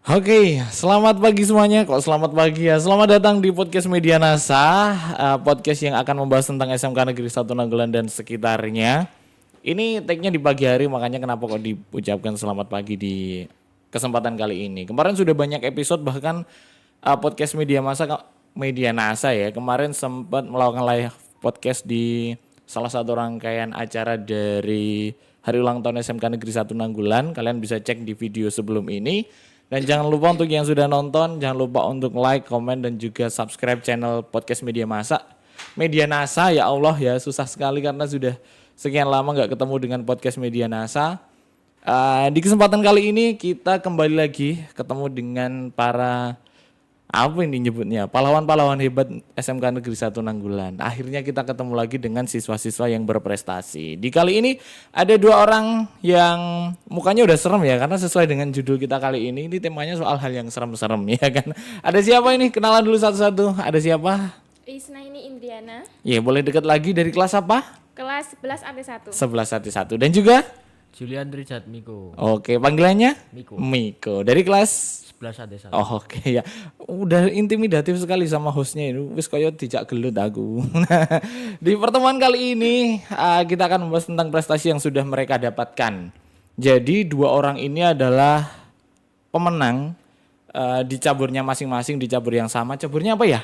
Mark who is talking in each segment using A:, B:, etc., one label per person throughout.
A: Oke, selamat pagi semuanya. Kok selamat pagi ya? Selamat datang di podcast Media NASA, podcast yang akan membahas tentang SMK Negeri 1 Naunggolan dan sekitarnya. Ini tag-nya di pagi hari, makanya kenapa kok diucapkan selamat pagi di kesempatan kali ini. Kemarin sudah banyak episode, bahkan podcast Media NASA ya. Kemarin sempat melakukan live podcast di salah satu rangkaian acara dari Hari Ulang Tahun SMK Negeri 1 Naunggolan. Kalian bisa cek di video sebelum ini. Dan jangan lupa untuk yang sudah nonton, jangan lupa untuk like, komen, dan juga subscribe channel podcast Media NASA. Ya Allah ya, susah sekali karena sudah sekian lama gak ketemu dengan podcast Media NASA. Di kesempatan kali ini kita kembali lagi ketemu dengan para pahlawan-pahlawan hebat SMK Negeri 1 Naunggolan. Akhirnya kita ketemu lagi dengan siswa-siswa yang berprestasi. Di kali ini ada dua orang yang mukanya udah serem ya, karena sesuai dengan judul kita kali ini temanya soal hal yang serem-serem ya kan. Ada siapa ini? Kenalan dulu satu-satu. Ada siapa?
B: Isna, ini Indriana.
A: Ya, boleh dekat lagi, dari kelas apa?
B: Kelas 11 AT1.
A: 11 AT1. Dan juga
C: Julian Richard Miko.
A: Oke, panggilannya?
C: Miko.
A: Dari kelas
C: 11 AT1.
A: Oh, oke ya. Udah intimidatif sekali sama hostnya ini. Wis koyo dijak gelut aku. Di pertemuan kali ini kita akan membahas tentang prestasi yang sudah mereka dapatkan. Jadi dua orang ini adalah pemenang di caburnya masing-masing, di cabur yang sama. Caburnya apa ya?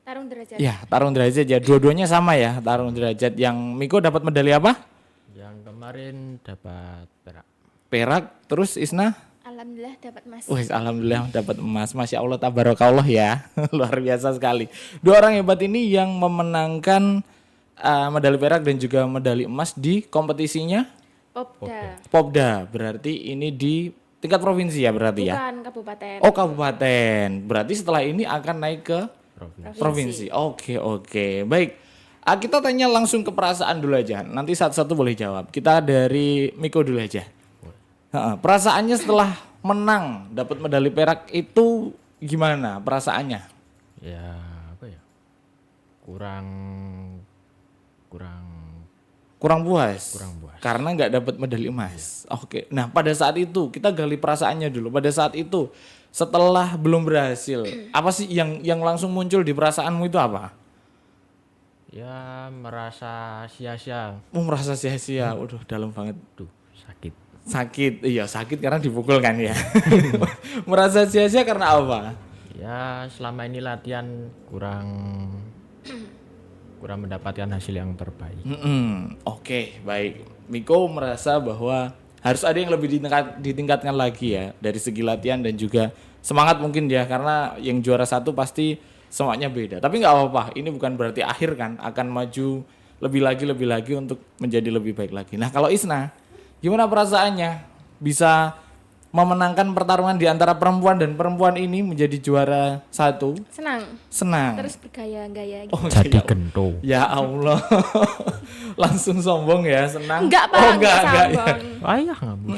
B: Tarung derajat.
A: Ya, tarung derajat ya. Dua-duanya sama ya, tarung derajat. Yang Miko dapat medali apa?
C: Yang kemarin dapat perak.
A: Perak. Terus Isna?
B: Alhamdulillah dapat emas.
A: Wih, alhamdulillah dapat emas. Masya Allah, tabarakallah ya. Luar biasa sekali. Dua orang hebat ini yang memenangkan medali perak dan juga medali emas di kompetisinya
B: Popda.
A: Popda. Berarti ini di tingkat provinsi ya berarti ya?
B: Bukan kabupaten.
A: Oh, kabupaten. Berarti setelah ini akan naik ke provinsi. Oke. Baik. Kita tanya langsung ke perasaan dulu aja. Nanti satu-satu boleh jawab. Kita dari Miko dulu aja. Perasaannya setelah menang dapat medali perak itu gimana perasaannya?
C: Ya, apa ya? Kurang
A: puas. Karena nggak dapat medali emas. Oke. Nah, pada saat itu kita gali perasaannya dulu. Pada saat itu setelah belum berhasil, apa sih yang langsung muncul di perasaanmu itu apa?
C: Ya, merasa sia-sia.
A: Merasa sia-sia. Waduh, dalam banget.
C: Duh, sakit.
A: Iya sakit karena dipukul kan ya. Merasa sia-sia karena apa?
C: Ya, selama ini latihan kurang mendapatkan hasil yang terbaik.
A: Oke, baik. Miko merasa bahwa harus ada yang lebih ditingkatkan lagi ya dari segi latihan dan juga semangat mungkin ya, karena yang juara satu pasti semuanya beda. Tapi nggak apa-apa. Ini bukan berarti akhir kan, akan maju lebih lagi untuk menjadi lebih baik lagi. Nah, kalau Isna, gimana perasaannya bisa memenangkan pertarungan di antara perempuan dan perempuan ini menjadi juara satu? Senang.
B: Terus bergaya-gaya gitu.
A: Oh,
C: Jadi gento.
A: Ya Allah. Langsung sombong ya, senang.
B: Enggak, Pak. Enggak sombong.
C: Ayah ngamu.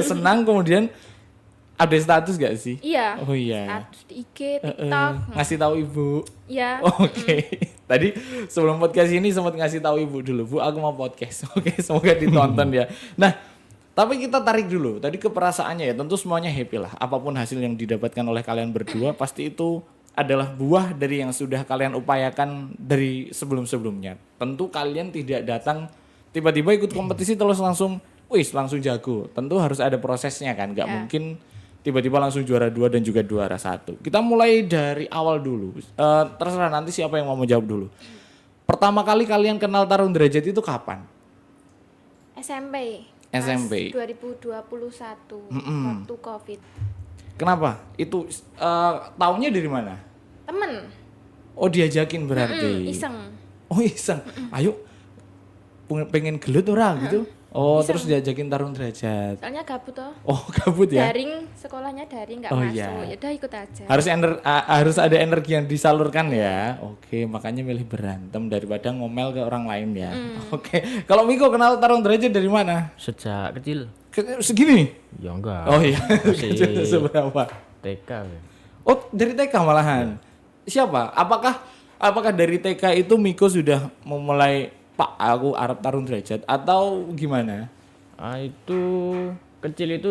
A: Senang kemudian ada status gak sih?
B: Iya.
A: Oh iya.
B: Status di IG, TikTok.
A: Ngasih tahu ibu.
B: Iya.
A: Oke. Tadi sebelum podcast ini sempat ngasih tahu ibu dulu, Bu, aku mau podcast. Oke, semoga ditonton ya. Nah, tapi kita tarik dulu. Tadi ke perasaannya ya, tentu semuanya happy lah. Apapun hasil yang didapatkan oleh kalian berdua, pasti itu adalah buah dari yang sudah kalian upayakan dari sebelum-sebelumnya. Tentu kalian tidak datang tiba-tiba ikut kompetisi terus langsung jago. Tentu harus ada prosesnya kan, nggak mungkin tiba-tiba langsung juara 2 dan juga juara 1. Kita mulai dari awal dulu. Terserah nanti siapa yang mau menjawab dulu. Pertama kali kalian kenal tarung derajat itu kapan?
B: SMP.
A: SMP.
B: 2021. Waktu Covid.
A: Kenapa? Itu taunya dari mana?
B: Temen.
A: Oh, diajakin berarti.
B: Iseng.
A: Oh, iseng. Ayo pengen gelut orang gitu. Oh, terus diajakin tarung derajat.
B: Soalnya gabut toh.
A: Oh, gabut ya?
B: Daring, sekolahnya daring nggak
A: Oh,
B: masuk.
A: iya.
B: Ya udah ikut aja.
A: Harus ada energi yang disalurkan ya. Oke, makanya milih berantem daripada ngomel ke orang lain ya. Oke. Kalau Miko kenal tarung derajat dari mana?
C: Sejak kecil.
A: Segini?
C: Ya enggak.
A: Oh iya.
C: Masih
A: Kecil seberapa?
C: TK. Ya.
A: Oh, dari TK malahan. Siapa? Apakah dari TK itu Miko sudah memulai, Pak, aku Arab tarung derajat atau gimana?
C: Itu kecil itu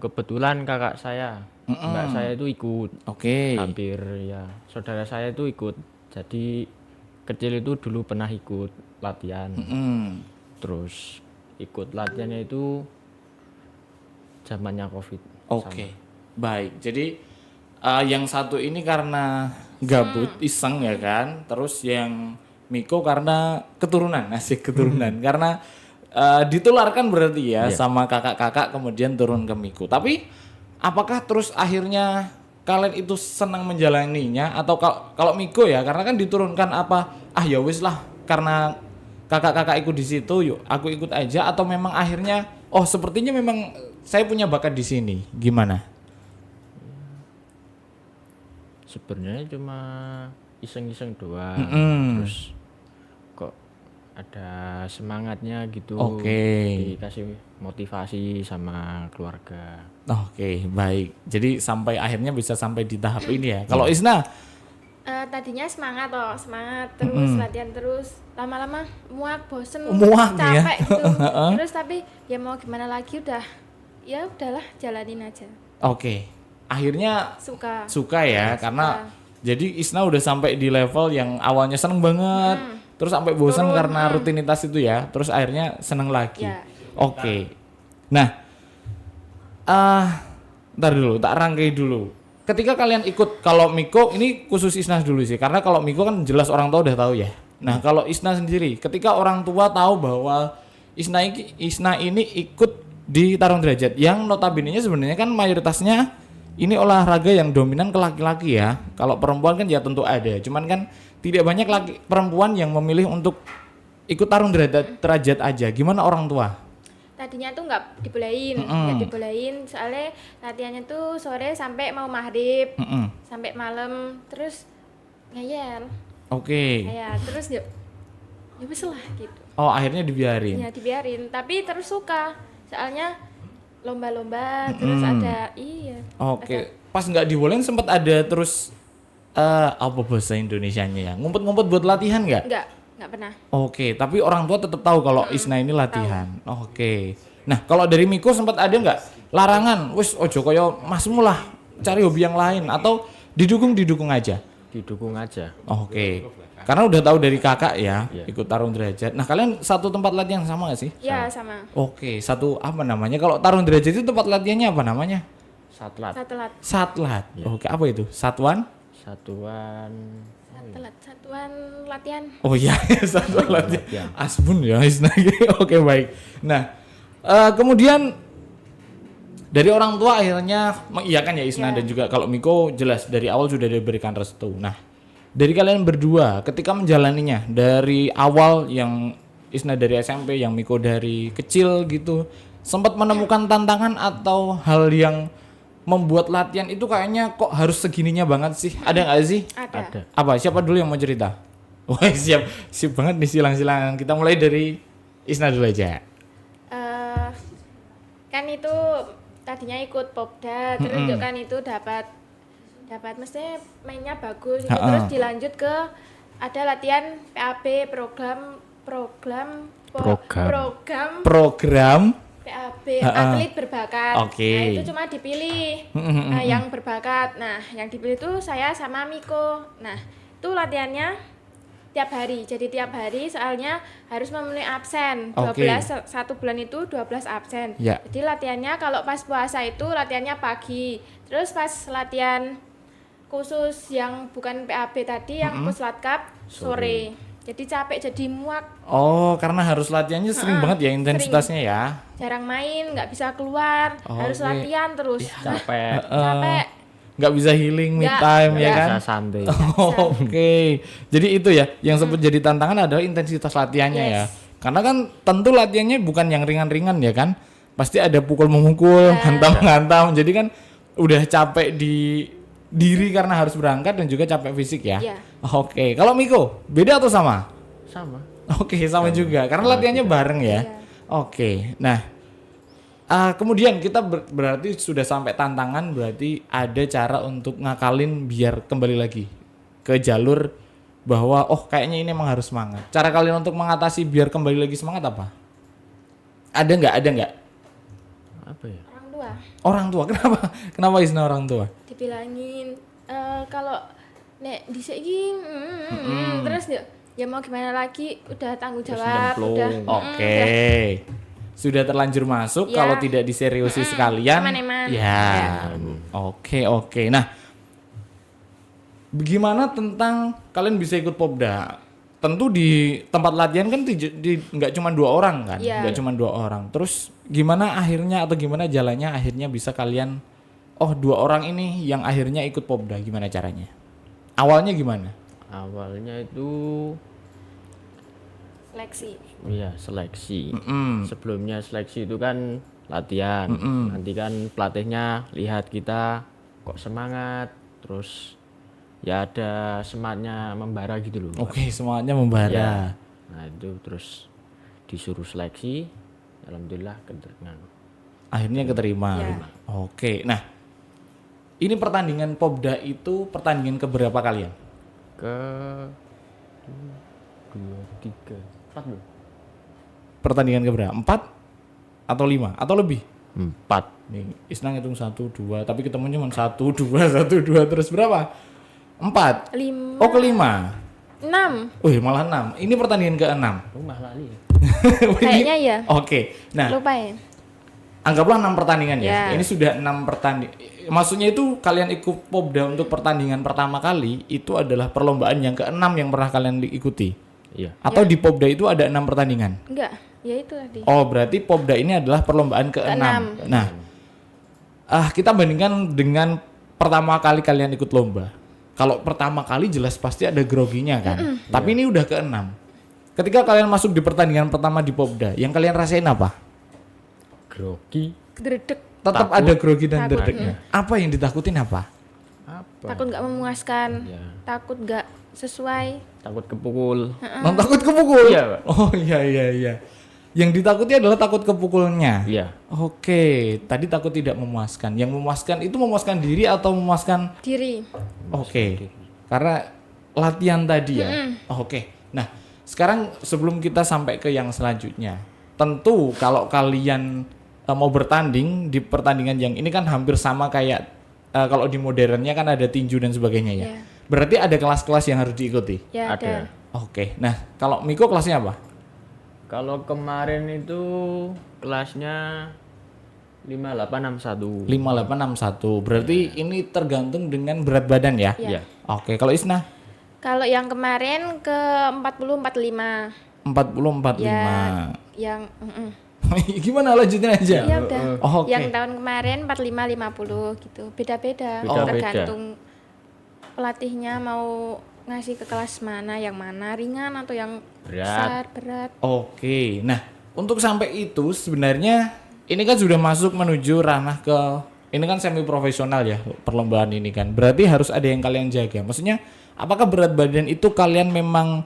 C: kebetulan kakak saya Mbak saya itu ikut.
A: Oke.
C: Hampir ya. Saudara saya itu ikut. Jadi kecil itu dulu pernah ikut latihan. Terus ikut latihannya itu zamannya Covid.
A: Oke. Baik. Jadi yang satu ini karena gabut, iseng ya kan. Terus yang Miko karena keturunan, asik keturunan. Karena ditularkan berarti ya sama kakak-kakak kemudian turun ke Miko. Tapi apakah terus akhirnya kalian itu senang menjalaninya atau kalau Miko ya karena kan diturunkan apa ya wis lah karena kakak-kakak ikut di situ yuk aku ikut aja atau memang akhirnya sepertinya memang saya punya bakat di sini gimana?
C: Sebenarnya cuma iseng-iseng doang. Terus kok ada semangatnya gitu. Dikasih motivasi sama keluarga.
A: Oke, baik. Jadi sampai akhirnya bisa sampai di tahap ini ya. Kalau Isna?
B: Tadinya semangat terus latihan terus. Lama-lama muak, bosen,
A: Muak ya?
B: capek gitu. Terus tapi ya mau gimana lagi ya udahlah jalanin aja.
A: Oke. Akhirnya
B: Suka
A: ya karena jadi Isna udah sampai di level yang awalnya seneng banget. Terus sampai bosan karena rutinitas itu ya. Terus akhirnya seneng lagi.
B: Ya.
A: Oke. Nah, ntar dulu, tak rangkai dulu. Ketika kalian ikut, kalau Miko ini khusus Isna dulu sih, karena kalau Miko kan jelas orang tua udah tahu ya. Nah, kalau Isna sendiri, ketika orang tua tahu bahwa Isna ini ikut di tarung derajat, yang notabene-nya sebenarnya kan mayoritasnya ini olahraga yang dominan ke laki-laki ya. Kalau perempuan kan ya tentu ada, cuman kan tidak banyak perempuan yang memilih untuk ikut tarung derajat aja. Gimana orang tua?
B: Tadinya tuh nggak dibolehin, soalnya latihannya tuh sore sampai mau maghrib, sampai malam, terus ngeyel.
A: Oke.
B: Ya terus ya wis lah gitu.
A: Akhirnya dibiarin.
B: Ya dibiarin, tapi terus suka, soalnya lomba-lomba terus ada
A: Oke. Pas nggak dibolehin sempat ada terus apa bahasa Indonesianya ya? Ngumpet-ngumpet buat latihan nggak?
B: Nggak pernah.
A: Oke, tapi orang tua tetap tahu kalau Isna ini latihan. Oke. Nah, kalau dari Miko sempat ada nggak larangan? Wis ojo koyo masmu lah, cari hobi yang lain atau didukung aja?
C: Didukung aja.
A: Oke. Karena udah tahu dari kakak ya, ikut tarung derajat. Nah, kalian satu tempat latihan sama nggak sih?
B: Ya, sama.
A: Oke, satu apa namanya? Kalau tarung derajat itu tempat latihannya apa namanya? Satlat. Oke, apa itu? Satuan
B: latihan.
A: Oh iya, satuan latihan. Asbun ya, Isna. Oke, baik. Nah, kemudian dari orang tua akhirnya mengiyakan ya Isna dan juga kalau Miko jelas dari awal sudah diberikan restu. Nah, dari kalian berdua ketika menjalaninya dari awal yang Isna dari SMP, yang Miko dari kecil gitu, sempat menemukan tantangan atau hal yang membuat latihan itu kayaknya kok harus segininya banget sih? Ada nggak sih?
B: Ada.
A: Apa? Siapa dulu yang mau cerita? Wah, siap banget nih silang-silang. Kita mulai dari Isna dulu aja.
B: Kan itu tadinya ikut Popda, terus kan itu dapat mestinya mainnya bagus gitu. Terus dilanjut ke ada latihan PAB program PAB atlet berbakat. Nah, itu cuma dipilih yang berbakat. Nah, yang dipilih itu saya sama Miko. Nah, itu latihannya tiap hari. Jadi tiap hari soalnya harus memenuhi absen. 12 satu bulan itu 12 absen. Jadi latihannya kalau pas puasa itu latihannya pagi. Terus pas latihan khusus yang bukan PAB tadi yang Puslatkap sore. Jadi capek, jadi muak.
A: Karena harus latihannya sering banget ya intensitasnya ya.
B: Jarang main, nggak bisa keluar, harus latihan terus.
C: Capek.
A: Nggak bisa healing me time ya kan?
C: Bisa santai.
A: Oke. Jadi itu ya yang sempat jadi tantangan adalah intensitas latihannya ya. Karena kan tentu latihannya bukan yang ringan-ringan ya kan? Pasti ada pukul-memukul, hantam-hantam. Jadi kan udah capek di diri karena harus berangkat dan juga capek fisik ya. Oke. Kalau Miko, beda atau sama?
C: Sama.
A: Oke, sama juga. Karena latihannya bareng ya. Oke. Nah, kemudian kita berarti sudah sampai tantangan, berarti ada cara untuk ngakalin biar kembali lagi ke jalur bahwa kayaknya ini emang harus semangat. Cara kalian untuk mengatasi biar kembali lagi semangat apa? Ada nggak?
C: Apa ya?
B: Orang tua.
A: Orang tua. Kenapa Isna orang tua?
B: Dibilangin kalau nek dhisik iki terus ya mau gimana lagi, udah tanggung jawab,
C: nyemplung.
B: udah
A: Oke. Sudah terlanjur masuk,
B: Ya.
A: kalau tidak diseriusi sekalian.
B: Eman-eman.
A: Ya. Oke. Nah, bagaimana tentang kalian bisa ikut Popda? Tentu di tempat latihan kan nggak cuma 2 orang kan,
B: Iya.
A: nggak cuma 2 orang. Terus gimana akhirnya atau gimana jalannya akhirnya bisa kalian, 2 orang ini yang akhirnya ikut Popda, gimana caranya? Awalnya gimana?
C: Awalnya itu
B: seleksi.
C: iya seleksi.
A: Mm-mm.
C: Sebelumnya seleksi itu kan latihan. Nanti kan pelatihnya lihat kita kok semangat, terus ya ada semangatnya membara gitu loh.
A: Oke, semuanya membara.
C: Ya. Nah itu terus disuruh seleksi, alhamdulillah keterima.
A: Akhirnya keterima.
B: Ya.
A: Oke. Nah, ini pertandingan Popda itu pertandingan keberapa kalian?
C: Ke 2, 3, 4 loh.
A: Pertandingan keberapa? 4 atau 5 atau lebih?
C: 4.
A: Nih, Isna ngitung 1, 2, tapi ketemu cuma 1, 2, 1, 2 terus berapa? 4.
B: 5
A: Oh, kelima.
B: 6
A: Wih, malah 6. Ini pertandingan ke-6.
C: Rumah lali.
B: kayaknya ya.
A: Oke. Nah,
B: Lupa ya.
A: anggaplah 6 pertandingan ya.
B: Ya.
A: Ini sudah 6 pertandingan. Maksudnya itu kalian ikut Popda untuk pertandingan pertama kali itu adalah perlombaan yang ke-6 yang pernah kalian ikuti.
C: Iya.
A: Atau di Popda itu ada 6 pertandingan?
B: Enggak, ya itu tadi.
A: Oh, berarti Popda ini adalah perlombaan ke-6.
B: Ke-6.
A: Nah, kita bandingkan dengan pertama kali kalian ikut lomba. Kalau pertama kali jelas pasti ada groginya kan. Tapi ini udah ke-6. Ketika kalian masuk di pertandingan pertama di Popda, yang kalian rasain apa?
C: Grogi.
B: Dredeg,
A: Tetap
C: Takut.
A: ada grogi dan
B: Takut.
A: derdeknya. Apa yang ditakutin apa?
C: Apa?
B: takut nggak memuaskan,
C: Ya.
B: takut nggak sesuai.
C: Takut kepukul.
A: Takut kepukul?
C: Iya, Pak.
A: Oh iya. Yang ditakuti adalah takut kepukulnya.
C: Iya.
A: Oke, tadi takut tidak memuaskan. Yang memuaskan itu memuaskan diri atau memuaskan?
B: Diri.
A: Oke. Karena latihan tadi ya. Oke. Nah, sekarang sebelum kita sampai ke yang selanjutnya, tentu kalau kalian mau bertanding di pertandingan yang ini kan hampir sama kayak kalau di modernnya kan ada tinju dan sebagainya ya.
B: Ya.
A: Berarti ada kelas-kelas yang harus diikuti.
B: Ya
C: Ada.
B: ada.
A: Oke. Nah, kalau Miko kelasnya apa?
C: Kalau kemarin itu kelasnya 5861.
A: 5861. Berarti ini tergantung dengan berat badan ya.
B: Ya.
C: Iya.
A: Oke, kalau Isna
B: Kalau yang kemarin ke 40-45.
A: 40-45.
B: Ya, yang
A: Gimana lanjutin aja?
B: iya udah.
A: Oh, oke.
B: Yang tahun kemarin 45-50 gitu. Beda-beda.
C: Beda-beda.
B: Tergantung pelatihnya mau ngasih ke kelas mana, yang mana ringan atau yang
C: Berat.
B: besar, berat.
A: Oke, nah untuk sampai itu sebenarnya ini kan sudah masuk menuju ranah ke ini kan semi profesional ya perlombaan ini kan. Berarti harus ada yang kalian jaga. Maksudnya apakah berat badan itu kalian memang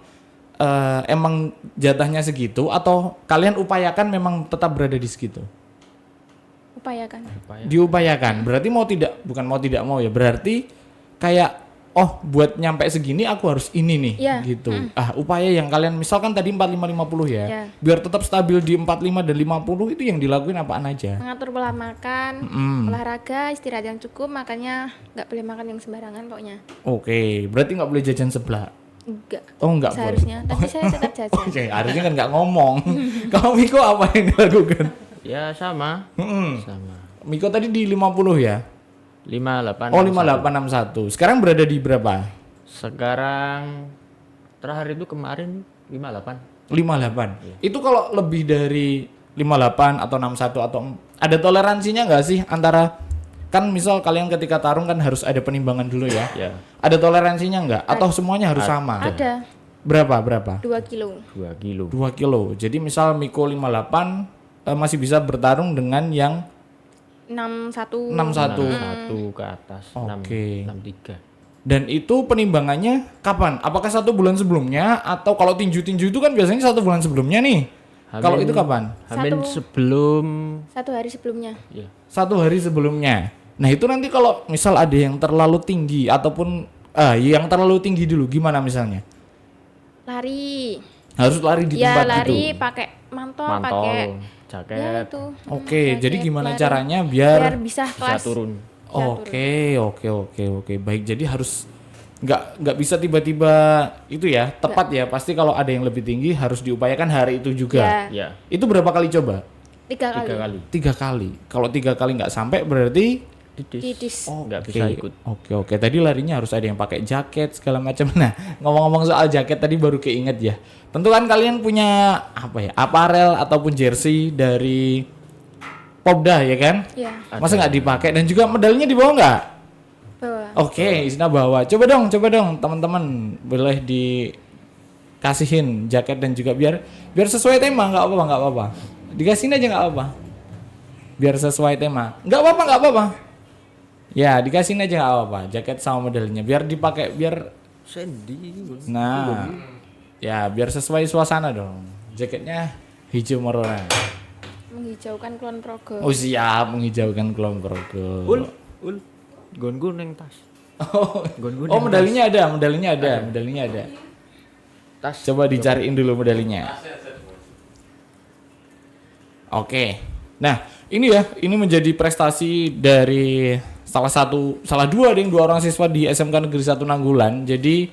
A: emang jatahnya segitu atau kalian upayakan memang tetap berada di segitu?
B: Upayakan.
A: Diupayakan. Berarti bukan mau tidak mau ya. Berarti kayak buat nyampe segini aku harus ini nih
B: Iya.
A: gitu. Upaya yang kalian misalkan tadi 45-50 ya.
B: Iya.
A: Biar tetap stabil di 45 dan 50 itu yang dilakuin apaan aja?
B: Mengatur pola makan, olahraga, istirahat yang cukup, makanya nggak boleh makan yang sembarangan pokoknya.
A: Oke, berarti nggak boleh jajan sebelah.
B: Enggak.
A: Oh, nggak boleh.
B: Seharusnya, tapi saya tetap jajan.
A: Oke, harusnya kan nggak ngomong. Kalau Miko apa yang dilakukan?
C: Ya sama.
A: Mm-mm.
C: Sama.
A: Miko tadi di 50 ya?
C: 58.
A: Oh, 5861. Sekarang berada di berapa?
C: Sekarang terakhir itu kemarin 58.
A: 58. Itu kalau lebih dari 58 atau 61 atau ada toleransinya nggak sih antara kan misal kalian ketika tarung kan harus ada penimbangan dulu ya.
C: Ya.
A: Ada toleransinya nggak atau semuanya harus sama?
B: Ada
A: Berapa?
B: 2 kilo.
C: 2 kilo.
A: 2 kilo. Jadi misal Miko 58 masih bisa bertarung dengan yang
B: 61.
A: 61.
C: 1 ke atas.
A: Oke.
C: 63.
A: Dan itu penimbangannya kapan? Apakah 1 bulan sebelumnya atau kalau tinju-tinju itu kan biasanya 1 bulan sebelumnya nih? Kalau itu kapan?
C: Hamin
B: Satu.
C: sebelum
B: 1 hari sebelumnya.
C: ya.
A: 1 hari sebelumnya. Nah itu nanti kalau misal ada yang terlalu tinggi ataupun yang terlalu tinggi dulu gimana misalnya?
B: Lari.
A: Harus lari di
B: Ya
A: tempat
B: lari
A: itu.
B: pakai mantol,
C: Mantol.
B: pakai
C: jaket
B: Ya itu.
A: Oke,
B: jaket,
A: jadi gimana
B: lari.
A: caranya
B: Biar
A: biar
B: bisa
C: bisa
B: kelas.
C: turun.
A: Oke. Baik, jadi harus nggak bisa tiba-tiba itu ya, tepat ya. Pasti kalau ada yang lebih tinggi harus diupayakan hari itu juga.
B: Ya,
C: Ya,
A: Itu berapa kali coba?
B: 3 kali.
C: 3 kali
A: 3 kali. Kalau 3 kali nggak sampai berarti
B: Didis.
C: nggak bisa ikut.
A: Oke. Tadi larinya harus ada yang pakai jaket segala macam. Nah, ngomong-ngomong soal jaket tadi baru keinget ya. Tentu kan kalian punya aparel ataupun jersey dari Popda ya kan?
B: Ya,
A: Masa nggak dipakai dan juga medalinya dibawa nggak?
B: bawa.
A: Oke, Isna bawa. Coba dong teman-teman boleh dikasihin jaket dan juga biar sesuai tema, nggak apa-apa. Dikasihin aja nggak apa. Biar sesuai tema. Nggak apa-apa. Ya, dikasihin aja nggak apa-apa. Jaket sama medalinya biar dipakai biar
C: Sandy.
A: nah. Ya, biar sesuai suasana dong. Jaketnya hijau merona.
B: Menghijaukan Kulon Progo.
A: Oh, siap menghijaukan Kulon Progo.
C: Ul. Gon neng tas.
A: Oh, medalinya ada.
C: Tas.
A: Coba dicariin dulu medalinya. Oke. Nah, ini menjadi prestasi dari salah dua orang siswa di SMK Negeri 1 Nanggulan. Jadi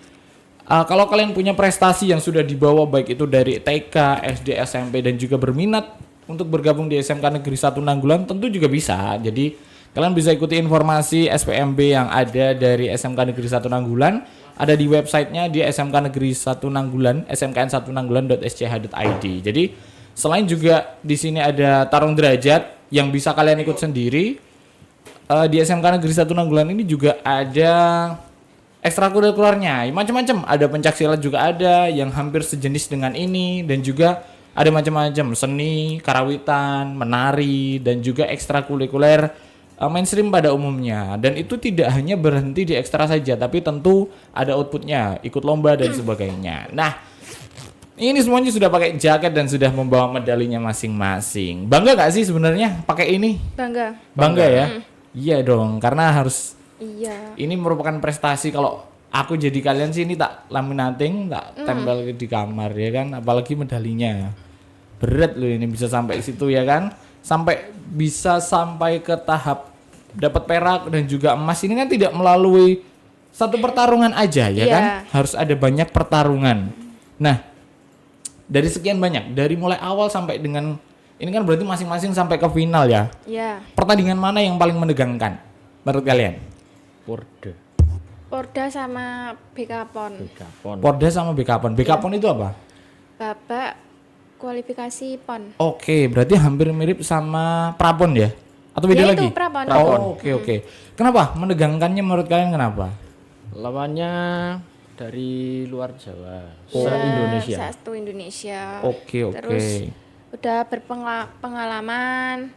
A: kalau kalian punya prestasi yang sudah dibawa baik itu dari TK, SD, SMP dan juga berminat untuk bergabung di SMK Negeri 1 Nanggulan tentu juga bisa. Jadi kalian bisa ikuti informasi SPMB yang ada dari SMK Negeri 1 Nanggulan. Ada di websitenya di SMK Negeri 1 Nanggulan, smkn1nanggulan.sch.id. Jadi selain juga di sini ada tarung derajat yang bisa kalian ikut sendiri. Di SMK Negeri 1 Nanggulan ini juga ada ekstrakurikulernya, macam-macam. Ada pencaksilat juga ada yang hampir sejenis dengan ini dan juga ada macam-macam seni, karawitan, menari dan juga ekstrakurikuler mainstream pada umumnya. Dan itu tidak hanya berhenti di ekstra saja, tapi tentu ada outputnya, ikut lomba dan sebagainya. Nah, ini semuanya sudah pakai jaket dan sudah membawa medalinya masing-masing. Bangga gak sih sebenarnya pakai ini?
B: Bangga.
A: Ya? Iya dong, karena harus.
B: Iya.
A: Ini merupakan prestasi. Kalau aku jadi kalian sih ini tak laminating, tak tempel di kamar ya kan. Apalagi medalinya berat loh ini bisa sampai situ ya kan. Bisa sampai ke tahap dapat perak dan juga emas ini kan tidak melalui satu pertarungan aja ya kan. Harus ada banyak pertarungan. Nah, dari sekian banyak, dari mulai awal sampai dengan ini kan berarti masing-masing sampai ke final ya.
B: Iya.
A: Pertandingan mana yang paling menegangkan menurut kalian?
B: Porda sama BK-PON.
A: Porda sama BK-PON. BK-PON itu apa?
B: Babak kualifikasi PON.
A: Oke, berarti hampir mirip sama Prapon ya? Atau beda
B: Ya,
A: lagi?
B: itu Prapon.
A: Oh, oke. Kenapa? Menegangkannya menurut kalian kenapa?
C: Lawannya dari luar Jawa,
B: Indonesia.
C: Indonesia.
B: Satu Indonesia.
A: Oke.
B: Terus udah berpengalaman.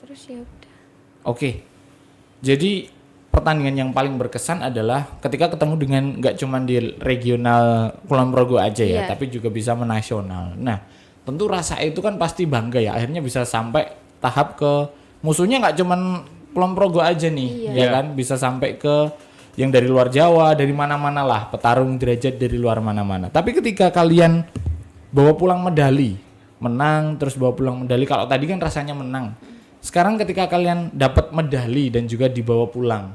B: Terus ya udah.
A: Oke. Jadi pertandingan yang paling berkesan adalah ketika ketemu dengan nggak cuma di regional Kulon Progo aja ya, tapi juga bisa menasional. Nah, tentu rasa itu kan pasti bangga ya. Akhirnya bisa sampai tahap ke musuhnya nggak cuma Kulon Progo aja nih, ya kan? Bisa sampai ke yang dari luar Jawa, dari mana-mana lah, petarung derajat dari luar mana-mana. Tapi ketika kalian bawa pulang medali, menang terus bawa pulang medali, kalau tadi kan rasanya menang. Sekarang ketika kalian dapat medali dan juga dibawa pulang,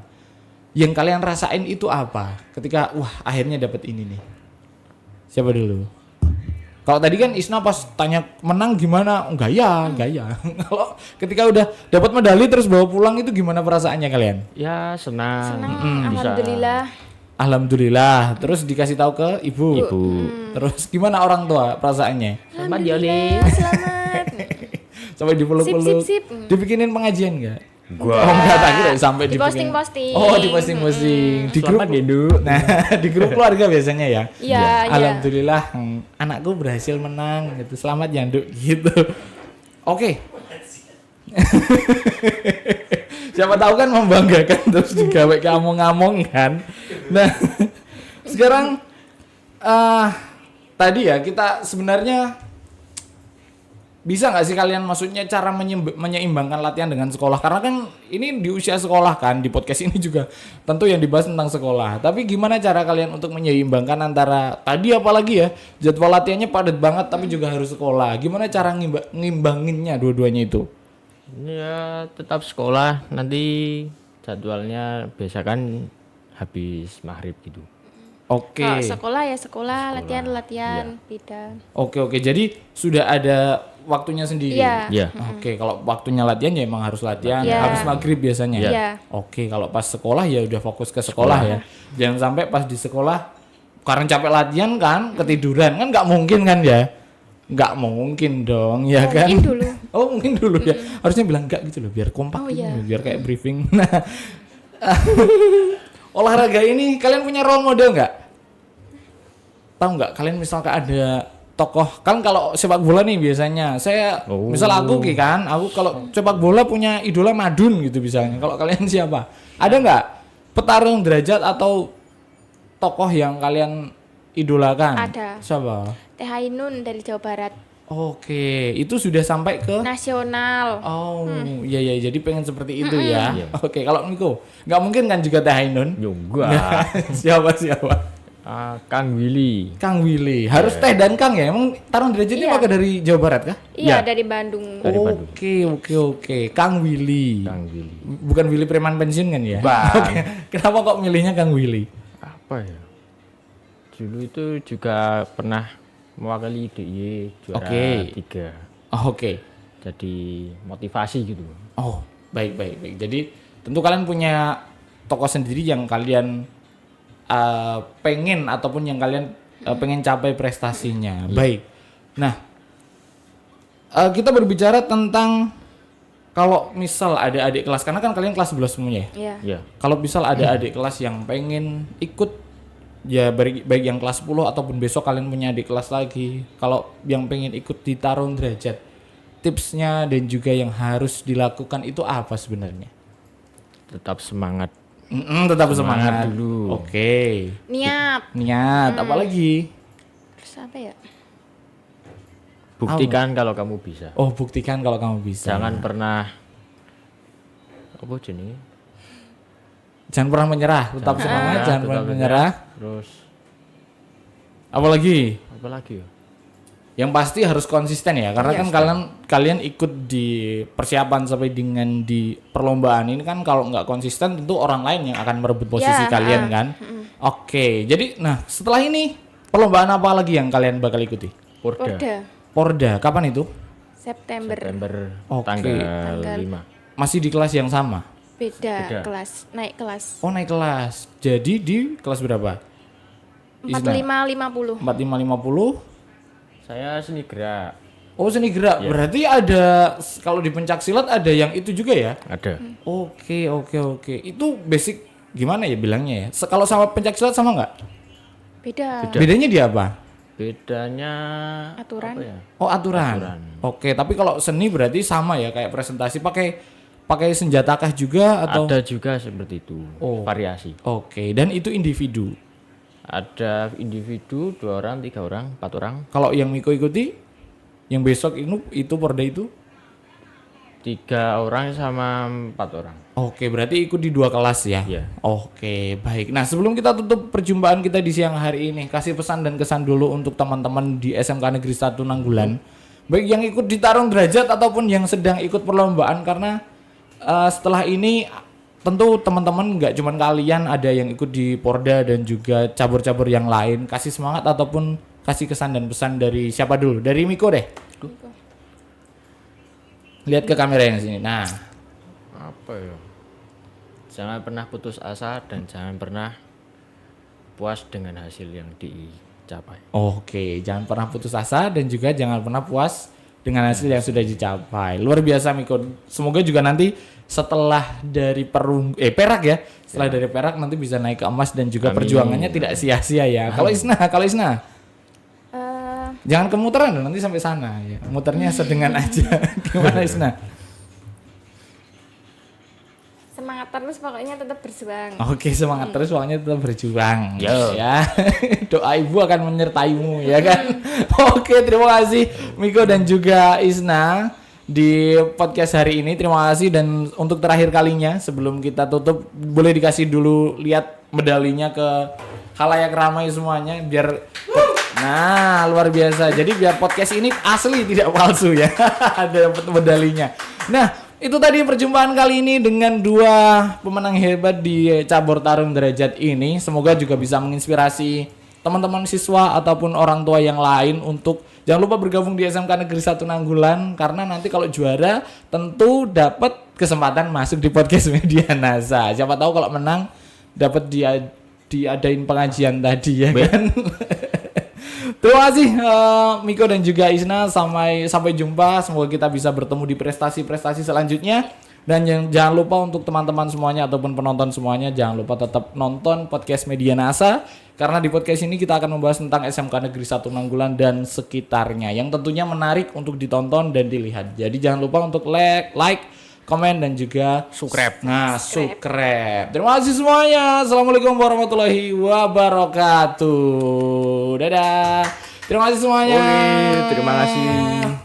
A: yang kalian rasain itu apa? Ketika akhirnya dapat ini nih. Siapa dulu? Kalau tadi kan Isna pas tanya menang gimana? Gaya. Kalau ketika udah dapat medali terus bawa pulang itu gimana perasaannya kalian?
C: Ya senang.
A: Alhamdulillah. Terus dikasih tahu ke ibu. Terus gimana orang tua perasaannya?
C: Selamat Yoli.
B: Selamat.
A: Sampai dipeluk-peluk.
B: Sip.
A: Dibikinin pengajian enggak?
C: Gua.
A: Oh enggak, tak kira sampai
B: Di posting-posting.
A: Oh, di posting-posting. Di grup
C: Gendu.
A: Nah, di grup keluarga biasanya ya.
B: Iya.
A: Alhamdulillah anakku berhasil menang gitu. Selamat ya, Nduk gitu. Oke. Siapa tahu kan membanggakan terus digawe ngamong-ngamong kan. Nah, sekarang tadi ya kita sebenarnya bisa nggak sih kalian maksudnya cara menyeimbangkan latihan dengan sekolah? Karena kan ini di usia sekolah kan, di podcast ini juga tentu yang dibahas tentang sekolah. Tapi gimana cara kalian untuk menyeimbangkan antara tadi apalagi ya jadwal latihannya padat banget tapi juga harus sekolah. Gimana cara ngimbanginnya dua-duanya itu?
C: Ya tetap sekolah, nanti jadwalnya biasa kan habis maghrib gitu.
A: Oke.
B: Kalau sekolah ya sekolah, latihan, beda.
A: Oke. Jadi sudah ada waktunya sendiri.
B: Iya.
C: Iya.
A: Oke, kalau waktunya latihan ya emang harus latihan.
B: Iya.
A: Habis maghrib biasanya.
B: Iya.
A: Oke, kalau pas sekolah ya udah fokus ke sekolah ya. Jangan sampai pas di sekolah karena capek latihan kan ketiduran kan nggak mungkin kan ya. Nggak mungkin dong ya kan.
B: Mungkin dulu.
A: Oh mungkin dulu ya. Harusnya bilang enggak gitu loh biar kompak gitu,
B: iya.
A: biar kayak briefing. Nah, olahraga ini kalian punya role model nggak? Tahu nggak kalian misalkan ada tokoh kan kalau sepak bola nih biasanya saya misal aku kan aku kalau sepak bola punya idola Madun gitu misalnya. Kalau kalian siapa? Ada nggak petarung derajat atau tokoh yang kalian idolakan?
B: Ada.
A: Siapa?
B: Teh Ainun dari Jawa Barat.
A: Oke, itu sudah sampai ke
B: Nasional.
A: oh, iya jadi pengen seperti itu ya. Oke, kalau Miko, nggak mungkin kan juga Teh Ainun?
C: Juga.
A: siapa?
C: Kang Willy.
A: Kang Willy. Harus Teh dan Kang ya? Emang tarung derajat ini
B: Iya.
A: pakai dari Jawa Barat kah?
B: Iya, dari Bandung.
C: Dari Bandung.
A: Oke. Kang Willy.
C: Kang Willy.
A: Bukan Willy preman pensiun kan ya?
C: Bukan.
A: Oke. Kenapa kok milihnya Kang Willy?
C: Apa ya? Dulu itu juga pernah mewakili DIY juara 3.
A: Oke.
C: Jadi motivasi gitu.
A: Oh, baik. Jadi tentu kalian punya tokoh sendiri yang kalian pengen ataupun yang kalian pengen capai prestasinya. Baik. Nah, kita berbicara tentang kalau misal ada adik kelas, karena kan kalian kelas 11 semuanya ya.
B: Iya.
C: Ya.
A: Kalau misal ada adik kelas yang pengen ikut ya baik yang kelas 10 ataupun besok kalian punya adik kelas lagi, kalau yang pengen ikut di tarung derajat, tipsnya dan juga yang harus dilakukan itu apa sebenarnya?
C: Tetap semangat.
A: Tetap semangat
C: dulu.
A: Oke.
B: Niat.
A: Apalagi?
B: Terus apa ya?
C: Buktikan kalau kamu bisa.
A: Oh, buktikan kalau kamu bisa.
C: Jangan pernah apa jenis?
A: Jangan pernah menyerah, tetap semangat, jangan pernah menyerah.
C: Terus
A: Apalagi?
C: ya?
A: Yang pasti harus konsisten ya, karena kan kalian ikut di persiapan sampai dengan di perlombaan ini kan, kalau nggak konsisten tentu orang lain yang akan merebut posisi kalian kan. Oke, jadi nah setelah ini perlombaan apa lagi yang kalian bakal ikuti? Porda, kapan itu?
B: September.
A: Oke.
C: Tanggal 5.
A: Masih di kelas yang sama?
B: Beda kelas, naik kelas.
A: Oh naik kelas, jadi di kelas berapa?
B: 45-50.
A: 45-50.
C: Saya seni gerak.
A: Oh seni gerak, berarti ada kalau di pencak silat ada yang itu juga ya?
C: Ada.
A: Oke. Itu basic gimana ya bilangnya ya? Kalau sama pencak silat sama nggak?
B: Beda.
A: Bedanya di apa?
C: Bedanya
B: Aturan.
C: apa ya?
A: Oh aturan. Oke, tapi kalau seni berarti sama ya kayak presentasi pakai senjatakah juga atau?
C: Ada juga seperti itu. Variasi.
A: Oke, dan itu individu.
C: Ada individu 2 orang, 3 orang, 4 orang.
A: Kalau yang Miko ikuti, yang besok itu porda itu?
C: 3 orang sama 4 orang.
A: Oke, berarti ikut di 2 kelas ya?
C: Iya.
A: Oke, baik. Nah, sebelum kita tutup perjumpaan kita di siang hari ini, kasih pesan dan kesan dulu untuk teman-teman di SMK Negeri 1 Nanggulan. Baik yang ikut di tarung derajat ataupun yang sedang ikut perlombaan, karena setelah ini tentu teman-teman nggak cuma kalian, ada yang ikut di Porda dan juga cabur-cabur yang lain. Kasih semangat ataupun kasih kesan dan pesan dari siapa dulu? Dari Miko deh. Lihat ke kamera yang sini. Nah,
C: Apa ya? Jangan pernah putus asa dan jangan pernah puas dengan hasil yang dicapai.
A: oke, jangan pernah putus asa dan juga jangan pernah puas dengan hasil yang sudah dicapai. Luar biasa Miko. Semoga juga nanti setelah dari perak ya, setelah dari perak nanti bisa naik ke emas dan juga perjuangannya tidak sia-sia ya. Kalau Isna, jangan kemuteran nanti sampai sana ya. Muternya sedengan aja. Gimana Isna?
B: Semangat terus terus pokoknya tetap berjuang.
A: Oke, semangat terus pokoknya tetap berjuang. Ya. Doa ibu akan menyertaimu ya kan. Oke, terima kasih Miko dan juga Isna di podcast hari ini. Terima kasih, dan untuk terakhir kalinya sebelum kita tutup boleh dikasih dulu lihat medalinya ke khalayak ramai semuanya biar nah luar biasa. Jadi biar podcast ini asli tidak palsu ya. Ada dapat medalinya. Nah, itu tadi perjumpaan kali ini dengan dua pemenang hebat di cabur tarung derajat ini. Semoga juga bisa menginspirasi teman-teman siswa ataupun orang tua yang lain untuk jangan lupa bergabung di SMK Negeri 1 Nanggulan, karena nanti kalau juara tentu dapat kesempatan masuk di podcast Media NASA. Siapa tahu kalau menang dapat diadain pengajian tadi ya kan. Terima kasih Miko dan juga Isna, sampai jumpa. Semoga kita bisa bertemu di prestasi-prestasi selanjutnya. Dan jangan lupa untuk teman-teman semuanya ataupun penonton semuanya, jangan lupa tetap nonton podcast Media NASA, karena di podcast ini kita akan membahas tentang SMK Negeri 1 Nanggulan dan sekitarnya yang tentunya menarik untuk ditonton dan dilihat. Jadi jangan lupa untuk like, komen, dan juga subscribe. Nah, subscribe. Terima kasih semuanya. Assalamualaikum warahmatullahi wabarakatuh. Dadah. Terima kasih semuanya.
C: Oke, terima kasih.